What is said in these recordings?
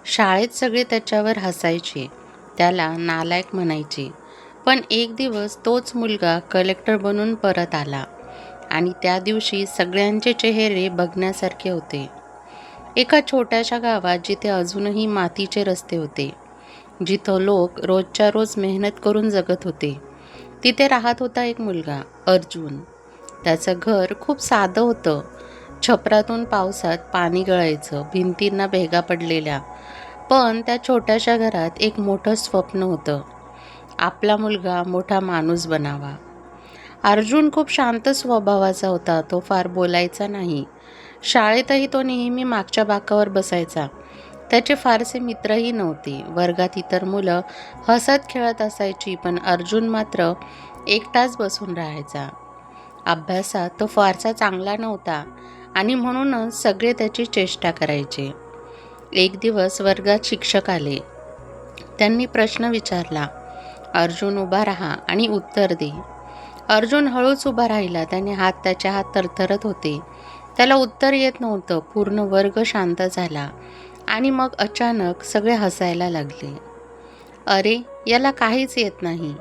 शाळेत सगळे त्याच्यावर हसायचे, त्याला नालायक म्हणायचे. पण एक दिवस तोच मुलगा कलेक्टर बनून परत आला आणि त्या दिवशी सगळ्यांचे चेहरे बघण्यासारखे होते. एका छोट्याशा गावात जिथे अजूनही मातीचे रस्ते होते, जिथं लोक रोजच्या रोज मेहनत करून जगत होते, तिथे राहत होता एक मुलगा, अर्जुन. त्याचं घर खूप साधं होतं. छपरातून पावसात पाणी गळायचं, भिंतींना भेगा पडलेल्या. पण त्या छोट्याशा घरात एक मोठं स्वप्न होतं. आपला मुलगा मोठा माणूस बनावा. अर्जुन खूप शांत स्वभावाचा होता. तो फार बोलायचा नाही. शाळेतही तो नेहमी मागच्या बाकावर बसायचा. त्याचे फारसे मित्रही नव्हते. वर्गात इतर मुलं हसत खेळत असायची, पण अर्जुन मात्र एकटाच बसून राहायचा. अभ्यासात तो फारसा चांगला नव्हता आणि म्हणूनच सगळे त्याची चेष्टा करायचे. एक दिवस वर्गात शिक्षक आले. त्यांनी प्रश्न विचारला. अर्जुन उभा राहा आणि उत्तर दे. अर्जुन हळूच उभा राहिला. त्याचे हात थरथरत होते. त्याला उत्तर येत नव्हतं. पूर्ण वर्ग शांत झाला आणि मग अचानक सगळे हसायला लागले. अरे, याला काहीच येत नाही.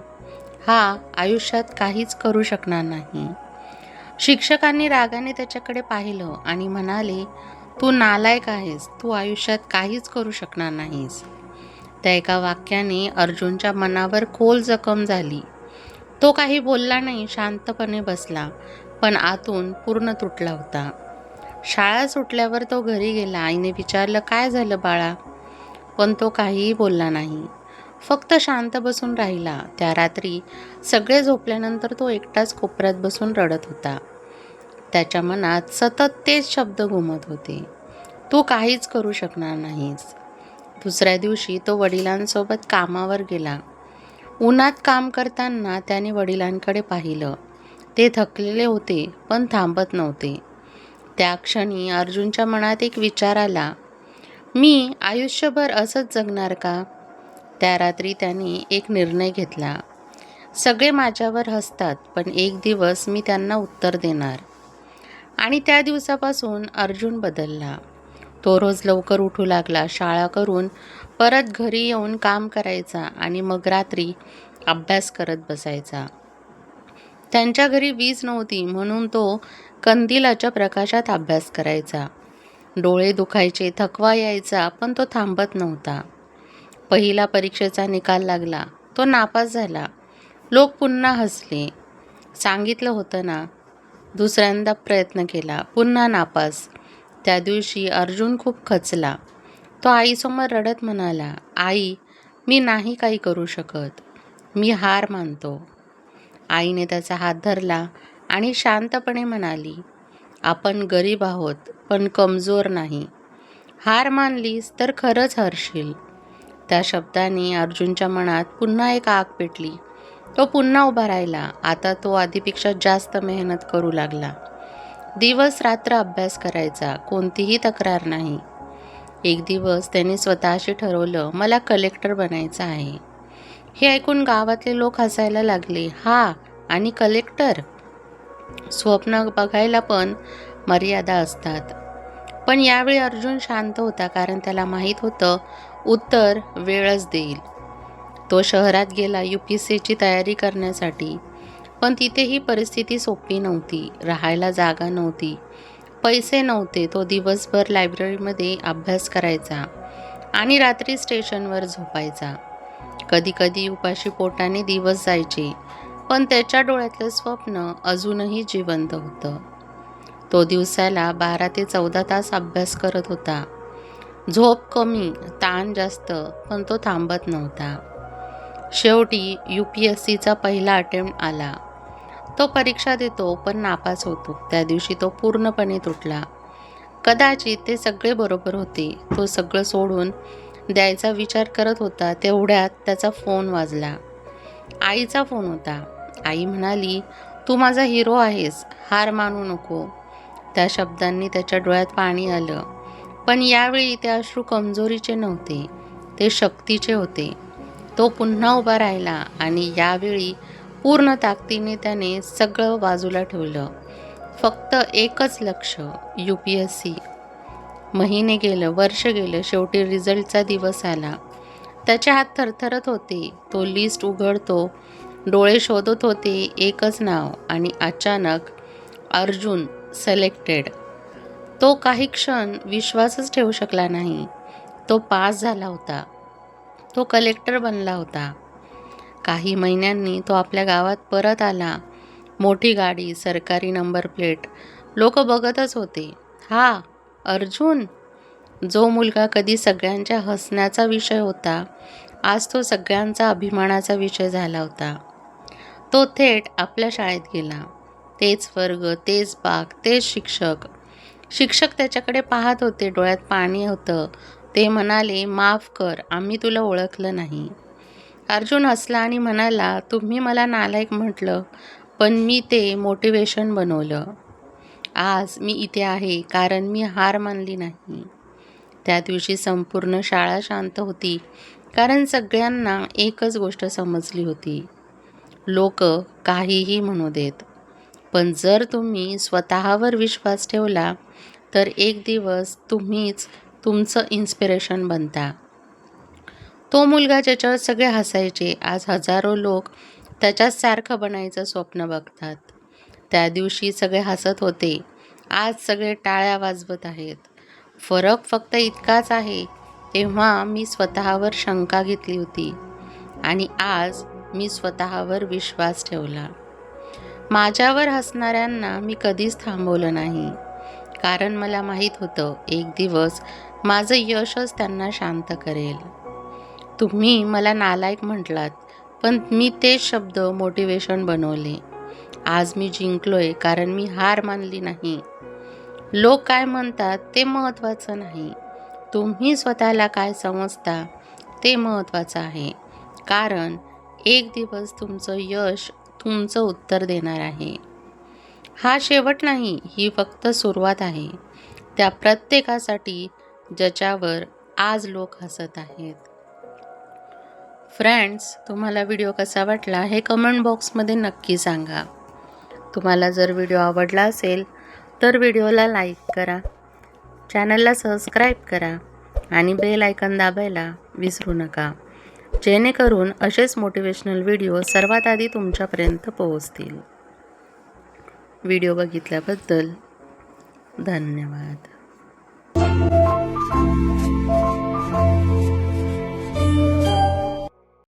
हा आयुष्यात काहीच करू शकणार नाही. शिक्षकांनी रागाने त्याच्याकडे पाहिलं आणि म्हणाले, तू नालायक आहेस. तू आयुष्यात काहीच करू शकणार नाहीस. त्या एका वाक्याने अर्जुनच्या मनावर खोल जखम झाली. तो काही बोलला नाही, शांतपणे बसला, पण आतून पूर्ण तुटला होता. शाळा सुटल्यावर तो घरी गेला. आईने विचारलं, काय झालं बाळा? पण तो काहीही बोलला नाही. फक्त शांत बसून राहिला. त्या रात्री सगळे झोपल्यानंतर तो एकटाच कोपऱ्यात बसून रडत होता. त्याच्या मनात सतत तेच शब्द घुमत होते, तू काहीच करू शकणार नाहीस. दुसऱ्या दिवशी तो वडिलांसोबत कामावर गेला. उन्हात काम करताना त्याने वडिलांकडे पाहिलं. ते थकलेले होते, पण थांबत नव्हते. त्या क्षणी अर्जुनच्या मनात एक विचार आला, मी आयुष्यभर असंच जगणार का? त्या रात्री त्याने एक निर्णय घेतला. सगळे माझ्यावर हसतात, पण एक दिवस मी त्यांना उत्तर देणार. आणि त्या दिवसापासून अर्जुन बदलला. तो रोज लवकर उठू लागला. शाळा करून परत घरी येऊन काम करायचा आणि मग रात्री अभ्यास करत बसायचा. त्यांच्या घरी वीज नव्हती, म्हणून तो कंदिलाच्या प्रकाशात अभ्यास करायचा. डोळे दुखायचे, थकवा यायचा, पण तो थांबत नव्हता. पहिला परीक्षेचा निकाल लागला. तो नापास झाला. लोक पुन्हा हसले. सांगितलं होतं ना. दुसऱ्यांदा प्रयत्न केला, पुन्हा नापास. त्या दिवशी अर्जुन खूप खचला. तो आईसमोर रडत म्हणाला, आई, मी नाही काही करू शकत. मी हार मानतो. आईने त्याचा हात धरला आणि शांतपणे म्हणाली, आपण गरीब आहोत, पण कमजोर नाही. हार मानलीस तर खरंच हरशील. त्या शब्दाने अर्जुनच्या मनात पुन्हा एक आग पेटली. तो पुन्हा उभा राहिला. आता तो आधीपेक्षा जास्त मेहनत करू लागला. दिवस रात्र अभ्यास करायचा, कोणतीही तक्रार नाही. एक दिवस त्याने स्वतःशी ठरवलं, मला कलेक्टर बनायचं आहे. हे ऐकून गावातले लोक हसायला लागले. हा, आणि कलेक्टर? स्वप्न बघायला पण मर्यादा असतात. पण यावेळी अर्जुन शांत होता, कारण त्याला माहीत होतं उत्तर वेळच देईल. तो शहरात गेला UPSCची तयारी करण्यासाठी. पण तिथेही परिस्थिती सोपी नव्हती. राहायला जागा नव्हती, पैसे नव्हते. तो दिवसभर लायब्ररीमध्ये अभ्यास करायचा आणि रात्री स्टेशनवर झोपायचा. कधीकधी उपाशी पोटाने दिवस जायचे, पण त्याच्या डोळ्यातलं स्वप्न अजूनही जिवंत होतं. तो दिवसाला 12 ते 14 तास अभ्यास करत होता. झोप कमी, ताण जास्त, पण तो थांबत नव्हता. शेवटी UPSCचा पहिला अटेम्प्ट आला. तो परीक्षा देतो, पण नापास होतो. त्या दिवशी तो पूर्णपणे तुटला. कदाचित ते सगळे बरोबर होते. तो सगळं सोडून द्यायचा विचार करत होता. तेवढ्यात त्याचा फोन वाजला. आईचा फोन होता. आई म्हणाली, तू माझा हिरो आहेस, हार मानू नको. त्या शब्दांनी त्याच्या डोळ्यात पाणी आलं. पण यावेळी ते अश्रू कमजोरीचे नव्हते, ते शक्तीचे होते. तो पुन्हा उभा राहिला आणि यावेळी पूर्ण ताकदीने त्याने सगळं बाजूला ठेवलं. फक्त एकच लक्ष्य, UPSC. महिने गेलं, वर्ष गेलं, शेवटी रिझल्टचा दिवस आला. त्याचे हात थरथरत होते. तो लिस्ट उघडतो, डोळे शोधत होते एकच नाव आणि अचानक अर्जुन सिलेक्टेड. तो काही क्षण विश्वासच ठेवू शकला नाही. तो पास झाला होता. तो कलेक्टर बनला होता. काही महिन्यांनी तो आपल्या गावात परत आला. मोठी गाडी, सरकारी नंबर प्लेट. लोक बघतच होते. हा अर्जुन, जो मुलगा कधी सगळ्यांच्या हसण्याचा विषय होता, आज तो सगळ्यांचा अभिमानाचा विषय झाला होता. तो थेट आपल्या शाळेत गेला. तेच वर्ग, तेच बाग, तेच शिक्षक. शिक्षक त्याच्याकडे पाहत होते, डोळ्यात पाणी होतं. ते म्हणाले, माफ कर, आम्ही तुला ओळखलं नाही. अर्जुन हसला आणि म्हणाला, तुम्ही मला नालायक म्हटलं, पण मी ते मोटिवेशन बनवलं. आज मी इथे आहे कारण मी हार मानली नाही. त्या दिवशी संपूर्ण शाळा शांत होती, कारण सगळ्यांना एकच गोष्ट समजली होती. लोक काहीही म्हणू देत, पण जर तुम्ही स्वतःवर विश्वास ठेवला तर एक दिवस तुम्हीच तुमचं इन्स्पिरेशन बनता. तो मुलगा ज्याच्यावर सगळे हसायचे, आज हजारो लोक त्याच्यासारखं बनायचं स्वप्न बघतात. त्या दिवशी सगळे हसत होते, आज सगळे टाळ्या वाजवत आहेत. फरक फक्त इतकाच आहे, तेव्हा मी स्वतःवर शंका घेतली होती आणि आज मी स्वतःवर विश्वास ठेवला. माझ्यावर हसणाऱ्यांना मी कधीच थांबवलं नाही, कारण मला माहीत होतं एक दिवस माझं यशच त्यांना शांत करेल. तुम्ही मला नालायक म्हटलात, पण मी तेच शब्द मोटिवेशन बनवले. आज मी जिंकलोय कारण मी हार मानली नाही. लोक काय म्हणतात ते महत्त्वाचं नाही, तुम्ही स्वतःला काय समजता ते महत्त्वाचं आहे. कारण एक दिवस तुमचं यश तुमचं उत्तर देणार आहे. हा शेवट नाही, ही फक्त सुरुवात आहे. त्या प्रत्येकासाठी ज्याच्यावर आज लोक हसत आहेत. फ्रेंड्स, तुम्हाला व्हिडिओ कसा वाटला हे कमेंट बॉक्समध्ये नक्की सांगा. तुम्हाला जर व्हिडिओ आवडला असेल तर व्हिडिओला लाईक करा, चॅनलला सबस्क्राईब करा आणि बेल आयकॉन दाबायला विसरू नका, जेणेकरून असेच मोटिवेशनल व्हिडिओ सर्वात आधी तुमच्यापर्यंत पोहोचतील. व्हिडिओ बघितल्याबद्दल धन्यवाद.